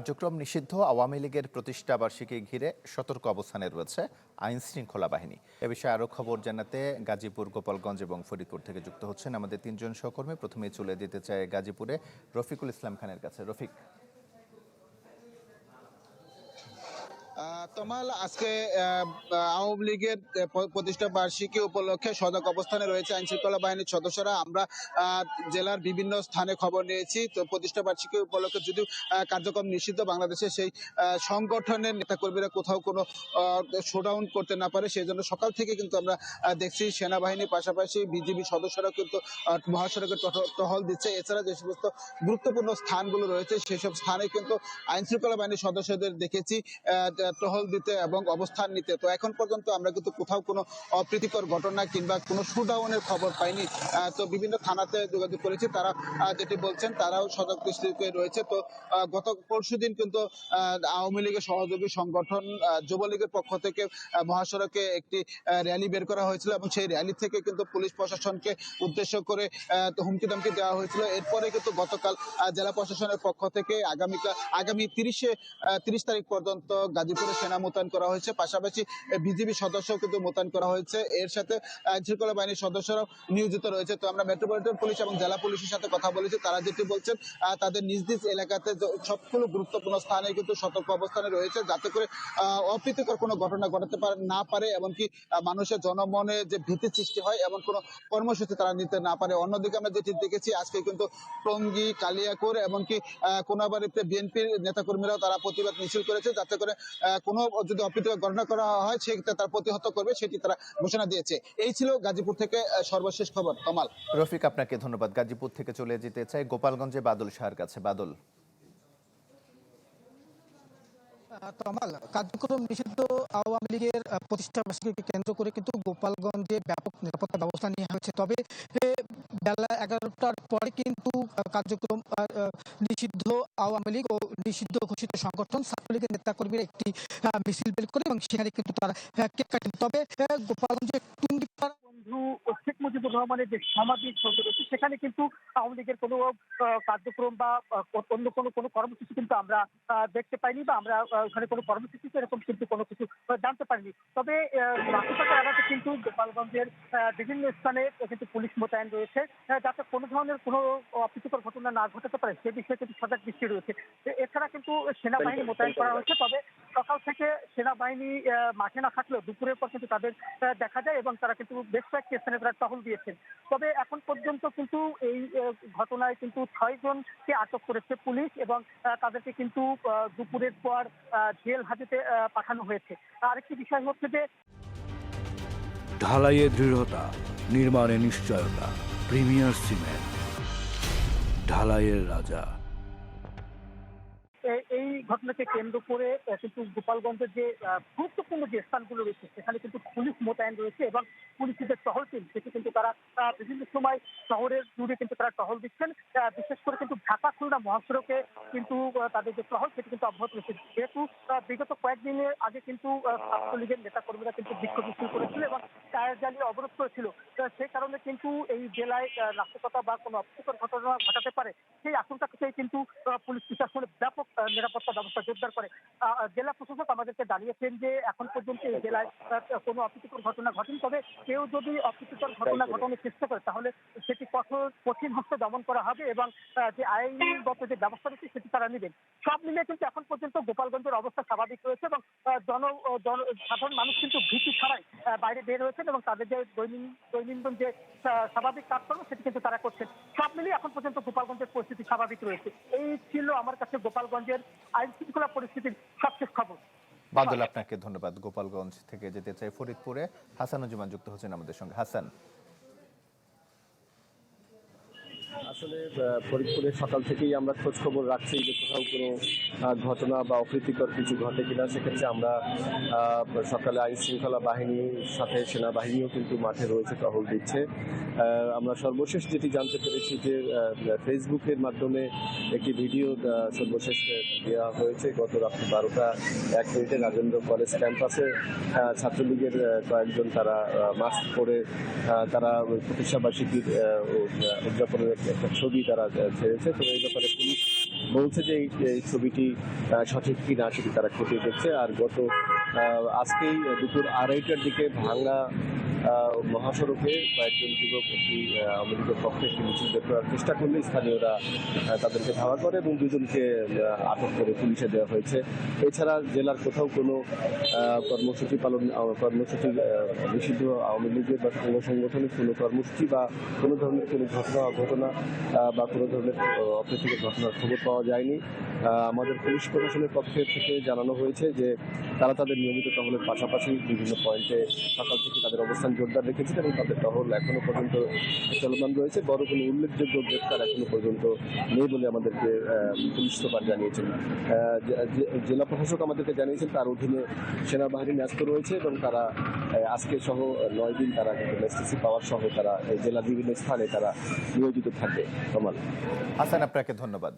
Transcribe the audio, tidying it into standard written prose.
কার্যক্রম নিষিদ্ধ আওয়ামী লীগের প্রতিষ্ঠা বার্ষিকী ঘিরে সতর্ক অবস্থানে রয়েছে আইন শৃঙ্খলা বাহিনী। এ বিষয়ে আরও খবর জানাতে গাজীপুর, গোপালগঞ্জ এবং ফরিদপুর থেকে যুক্ত হচ্ছেন আমাদের তিনজন সহকর্মী। প্রথমেই চলে যেতে চায় গাজীপুরে রফিকুল ইসলাম খানের কাছে। রফিক, তমাল, আজকে আওয়ামী লীগের প্রতিষ্ঠা বার্ষিকী উপলক্ষে সজাগ অবস্থানে রয়েছে আইন শৃঙ্খলা বাহিনীর সদস্যরা। আমরা জেলার বিভিন্ন স্থানে খবর নিয়েছি। তো প্রতিষ্ঠা বার্ষিকী উপলক্ষে যদিও কার্যক্রম নিষিদ্ধ, বাংলাদেশের সেই সংগঠনের নেতাকর্মীরা কোথাও কোনো শোডাউন করতে না পারে, সেই জন্য সকাল থেকে কিন্তু আমরা দেখছি সেনাবাহিনীর পাশাপাশি বিজিবি সদস্যরা কিন্তু মহাসড়কে টহল দিচ্ছে। এছাড়া যে সমস্ত গুরুত্বপূর্ণ স্থানগুলো রয়েছে সেসব স্থানে কিন্তু আইন শৃঙ্খলা বাহিনীর সদস্যদের দেখেছি টহল দিতে এবং অবস্থান নিতে। তো এখন পর্যন্ত আমরা কিন্তু কোথাও কোনো অপ্রীতিকর ঘটনা কিংবা কোনো শোডাউনের খবর পাইনি। তো বিভিন্ন থানাতে যোগাযোগ করেছি, তারা যেটি বলছেন তারাও সজাগ দৃষ্টিতে রয়েছে। তো গত পরশুদিন কিন্তু আওয়ামী লীগের সহযোগী সংগঠন যুবলীগের পক্ষ থেকে মহাসড়কে একটি র্যালি বের করা হয়েছিল এবং সেই র্যালি থেকে কিন্তু পুলিশ প্রশাসনকে উদ্দেশ্য করে হুমকি ধমকি দেওয়া হয়েছিল। এরপরে কিন্তু গতকাল জেলা প্রশাসনের পক্ষ থেকে আগামী 30 তারিখ পর্যন্ত গাজীপুরে সেনা মোতায়েন করা হয়েছে, পাশাপাশি বিজিবি সদস্য কিন্তু মোতায়েন করা হয়েছে। এর সাথে আইন শৃঙ্খলা বাহিনীর সদস্যরাও নিয়োজিত রয়েছে। তো আমরা মেট্রোপলিটন পুলিশ এবং জেলা পুলিশের সাথে কথা বলেছি, তারা যেটি বলছেন তাদের নিজ নিজ এলাকাতে সবগুলো গুরুত্বপূর্ণ স্থানে কিন্তু সতর্ক অবস্থানে রয়েছে, যাতে করে অপ্রীতিকর কোনো ঘটনা ঘটাতে না পারে, এমনকি মানুষের জনমনে যে ভীতি সৃষ্টি হয় এমন কোনো কর্মসূচি তারা নিতে না পারে। অন্যদিকে আমরা যেটি দেখেছি, আজকে কিন্তু টঙ্গী, কালিয়াকৈর এমনকি কোনাবাড়িতে বিএনপির নেতাকর্মীরাও তারা প্রতিবাদ মিছিল করেছে, যাতে করে কোনো যদি অপ্রীতিকর ঘটনা করা হয় সেক্ষেত্রে তারা প্রতিহত করবে, সেটি তারা ঘোষণা দিয়েছে। এই ছিল গাজীপুর থেকে সর্বশেষ খবর। কামাল। রফিক, আপনাকে ধন্যবাদ। গাজীপুর থেকে চলে যেতে চাই গোপালগঞ্জে বাদল শাহর কাছে। বাদল, তমাল, কার্যক্রম নিষিদ্ধ আওয়ামী লীগের প্রতিষ্ঠা বার্ষিকীকে কেন্দ্র করে কিন্তু গোপালগঞ্জে ব্যাপক নিরাপত্তা ব্যবস্থা নেওয়া হয়েছে। তবে বেলা 11টার পরে কিন্তু কার্যক্রম নিষিদ্ধ আওয়ামী লীগ ও নিষিদ্ধ ঘোষিত সংগঠন ছাত্রলীগের নেতাকর্মীরা একটি মিছিল বের করে এবং সেখানে কিন্তু তারা কেক কাটেন। তবে গোপালগঞ্জে টুঙ্গিপাড়া বন্ধু শেখ মুজিবুর রহমানের যে সমাধি রয়েছে সেখানে কিন্তু আওয়ামী লীগের কোনো কার্যক্রম বা অন্য কোনো কর্মসূচি কিন্তু আমরা দেখতে পাইনি, বা আমরা ওখানে কোনো কর্মসূচি এরকম কিন্তু কোনো কিছু জানতে পারিনি। তবে রাস্তাঘাট এলাকাতে কিন্তু গোপালগঞ্জের বিভিন্ন স্থানে কিন্তু পুলিশ মোতায়েন রয়েছে, যাতে কোনো ধরনের কোনো অপ্রীতিকর ঘটনা না ঘটাতে পারে সে বিষয়ে কিন্তু সজাগ দৃষ্টি রয়েছে। এছাড়া কিন্তু সেনাবাহিনী মোতায়েন করা হয়েছে। তবে সকাল থেকে সেনাবাহিনী মাঠে না থাকলেও দুপুরের পর কিন্তু তাদের দেখা যায় এবং তারা কিন্তু বেশ কয়েকটি স্থানে তারা টহল দিয়েছেন। তবে এখন পর্যন্ত কিন্তু এই ঘটনায় কিন্তু 6 জনকে আটক করেছে পুলিশ এবং তাদেরকে কিন্তু দুপুরের পর জেল হাজতে পাঠানো হয়েছে। আরেকটি বিষয় হচ্ছে যে ঢালাইয়ে দৃঢ়তা, নির্মাণে নিশ্চয়তা, প্রিমিয়ার সিমেন্ট, ঢালাইয়ের রাজা। এই ঘটনাকে কেন্দ্র করে কিন্তু গোপালগঞ্জের যে গুরুত্বপূর্ণ যে স্থানগুলো রয়েছে সেখানে কিন্তু পুলিশ মোতায়েন রয়েছে এবং পুলিশের যে টহল টিম সেটি কিন্তু তারা বিভিন্ন সময় শহরের জুড়ে কিন্তু তারা টহল দিচ্ছেন। বিশেষ করে কিন্তু ঢাকা খুলনা মহাসড়কে কিন্তু তাদের যে টহল সেটি কিন্তু অব্যাহত রয়েছে। যেহেতু বিগত কয়েকদিনের আগে কিন্তু ছাত্রলীগের নেতাকর্মীরা কিন্তু বিক্ষোভ মিছিল করেছিল এবং টায়ার জ্বালিয়ে অবরোধ করেছিল, সেই কারণে কিন্তু এই জেলায় নাশকতা বা কোনো অপ্রীতিকর ঘটনা ঘটাতে পারে সেই আশঙ্কা থেকেই কিন্তু পুলিশ প্রশাসনের ব্যাপক নিরাপত্তা ব্যবস্থা জোরদার করে। জেলা প্রশাসক আমাদেরকে জানিয়েছেন যে এখন পর্যন্ত এই জেলায় কোনো অপ্রীতিকর ঘটনা ঘটেনি। তবে কেউ যদি অপ্রীতিকর ঘটনা ঘটানোর চেষ্টা করে তাহলে সেটি কঠিন হস্তে দমন করা হবে এবং যে আইনগত যে ব্যবস্থা রয়েছে সেটি তারা নেবেন। সব মিলিয়ে কিন্তু এখন পর্যন্ত গোপালগঞ্জের অবস্থা স্বাভাবিক রয়েছে এবং সাধারণ মানুষ কিন্তু ভীতি ছাড়াই বাইরে বের হয়েছেন এবং তাদের যে দৈনন্দিন যে স্বাভাবিক কাজকর্ম সেটি কিন্তু তারা করছেন। সব মিলিয়ে এখন পর্যন্ত গোপালগঞ্জের পরিস্থিতি স্বাভাবিক রয়েছে। এই ছিল আমার কাছে গোপালগঞ্জের আইন শৃঙ্খলা পরিস্থিতির সবশেষ খবর। বাদল, আপনাকে ধন্যবাদ। গোপালগঞ্জ থেকে যেতে চাই ফরিদপুরে। হাসানুজ্জামান যুক্ত হচ্ছেন আমাদের সঙ্গে। হাসান, আসলে ফরিদপুরে সকাল থেকেই আমরা খোঁজ খবর রাখছি যে কোথাও কোনো ঘটনা বা অপ্রীতিকর কিছু ঘটে কিনা। সেক্ষেত্রে আমরা সকালে আইন শৃঙ্খলা বাহিনীর সাথে সেনাবাহিনীও কিন্তু মাঠে রয়েছে, টহল দিচ্ছে। আমরা সর্বশেষ যেটি জানতে পেরেছি যে ফেসবুকের মাধ্যমে একটি ভিডিও সর্বশেষ দেওয়া হয়েছে গত রাত্রি 12:01 রাজেন্দ্র কলেজ ক্যাম্পাসে ছাত্রলীগের কয়েকজন তারা মাস্ক পরে তারা প্রতিষ্ঠা বার্ষিকীর উদযাপনের একটা ছবি তারা ছেড়েছে। তো এই ব্যাপারে পুলিশ বলছে যে এই ছবিটি সঠিক কিনা সেটি তারা খতিয়ে দেখছে। আর আজকেই দুপুর 2:30টার দিকে ভাঙ্গা মহাসড়কে কয়েকজন যুবক একটি আওয়ামী লীগের পক্ষে একটি মিছিল বের করার চেষ্টা করলে স্থানীয়রা তাদেরকে ধাওয়া করে এবং দুজনকে আটক করে পুলিশে দেওয়া হয়েছে। এছাড়া জেলার কোথাও কোনো কর্মসূচি নিষিদ্ধ আওয়ামী লীগের বা কোনো সংগঠনের কোনো কর্মসূচি বা কোনো ধরনের কোনো ঘটনা বা কোনো ধরনের অপ্রীতিকর ঘটনার খবর পাওয়া যায়নি। আমাদের পুলিশ প্রশাসনের পক্ষ থেকে জানানো হয়েছে যে তারা তাদের নিয়মিত টহলের পাশাপাশি বিভিন্ন পয়েন্টে সকাল থেকে তাদের অবস্থান জোরদার রেখেছেন এবং তাদের টহল এখনো পর্যন্ত চলমান রয়েছে। বড় কোনো উল্লেখযোগ্য গ্রেপ্তার এখনো পর্যন্ত নেই বলে আমাদেরকে পুলিশ সুপার জানিয়েছেন। জেলা প্রশাসক আমাদেরকে জানিয়েছেন তার অধীনে সেনাবাহিনী ন্যস্ত রয়েছে এবং তারা আজকে সহ 9 দিন তারা এসটিসি পাওয়ার সহ তারা জেলার বিভিন্ন স্থানে তারা নিয়োজিত থাকবে। কামাল হাসান, আপনাকে ধন্যবাদ।